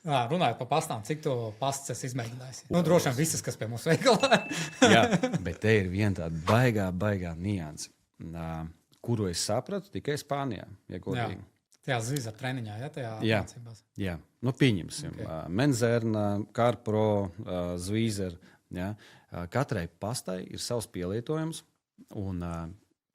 Runājot par pastām, cik tu pastas esi izmēģinājis? Nu, droši vien visas, kas pie mums veikalā. Jā, bet te ir viena tāda baigā nianse, kuru es sapratu tikai Spānijā, ja godīgi. Tajā zvīzera treniņā, ja? Tajā mācībās. Jā. Nu, pieņemsim. Menzerna, Karpro, zvīzera. Ja? Katrai pastai ir savs pielietojums un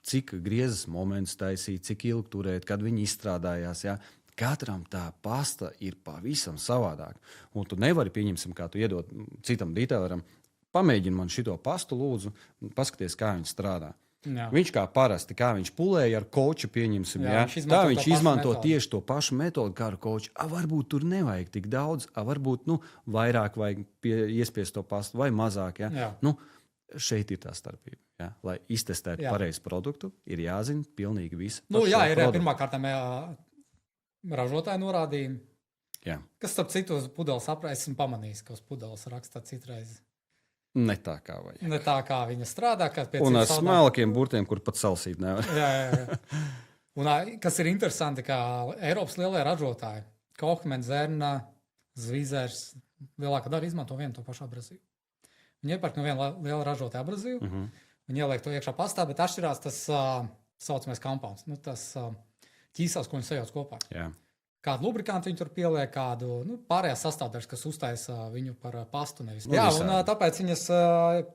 cik griezes moments taisīt, cik ilgi turēt, kad viņi izstrādājās. Ja? Katram tā pasta ir pavisam savādāk. Un tu nevari, pieņemsim, kā tu iedod citam detaileram, pamēģini man šito pastu, lūdzu, paskaties, kā viņi strādā. Jā. Viņš kā parasti, kā viņš pulēja ar koču, pieņemsim, viņš izmanto tieši to pašu metodi kā ar koču. Varbūt tur nevajag tik daudz, varbūt vairāk vajag iespiest to pastu vai mazāk. Ja? Šeit ir tā starpība. Ja? Lai iztestētu pareizu produktu, ir jāzina pilnīgi viss. Ir pirmā kārtām ražotāja norādījumi. Jā. Kas, starp citu, uz pudeles apraises esmu pamanījis, ka uz pudeles rakstā citreiz. Ne tā kā vajag. Ne tā kā viņa strādā. Un ar smalkiem burtiem, kur pat salsīt nevar. Jā. Un kas ir interesanti, ka Eiropas lielie ražotāji, Kochman, Zerna, Zvīzers, lielākā daļa izmanto vienu to pašu abrazīvu. Viņi iepērk no viena liela ražotāja abrazīvu, viņi ieliek to iekšā pastā, bet atšķirās tas saucamais compounds, tas ķīsels, ko viņi sajauc kopā. Jā. Kādu lubrikantu viņi tur pieliek, kādu pārējās sastāvdaļas, kas uztaisa viņu par pastu. Nevis. Tāpēc viņas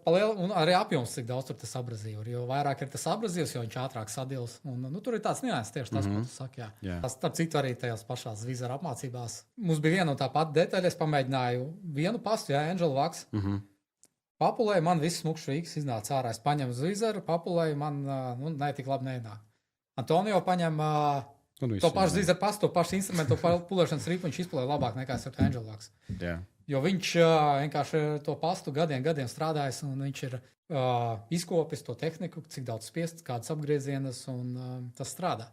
palielina, un arī apjoms, cik daudz tur tas abrazīvs ir. Jo vairāk ir tas abrazīvs, jo viņš ātrāk sadils. Tur ir tāds nianses tieši tas, ko tu saki. Tas, starp citu, arī tajās pašās zvīzera apmācībās. Mums bija viena un tā pati detaļa. Es pamēģināju vienu pastu, Angel Wax. Papulēju, man viss smukšs rīks iznāca ārā. Es paņemu zvīzeru, papulēju, man ne tik labi nenāk. Antonio paņem to pašu zvīzeru pastu, to pašu instrumentu, to pulēšanas rīku, viņš izpulēja labāk nekā ar Angel Wax. Jo viņš vienkārši to pastu gadiem strādājis, un viņš ir izkopis to tehniku, cik daudz spiest, kādas apgriezienas, un tas strādā.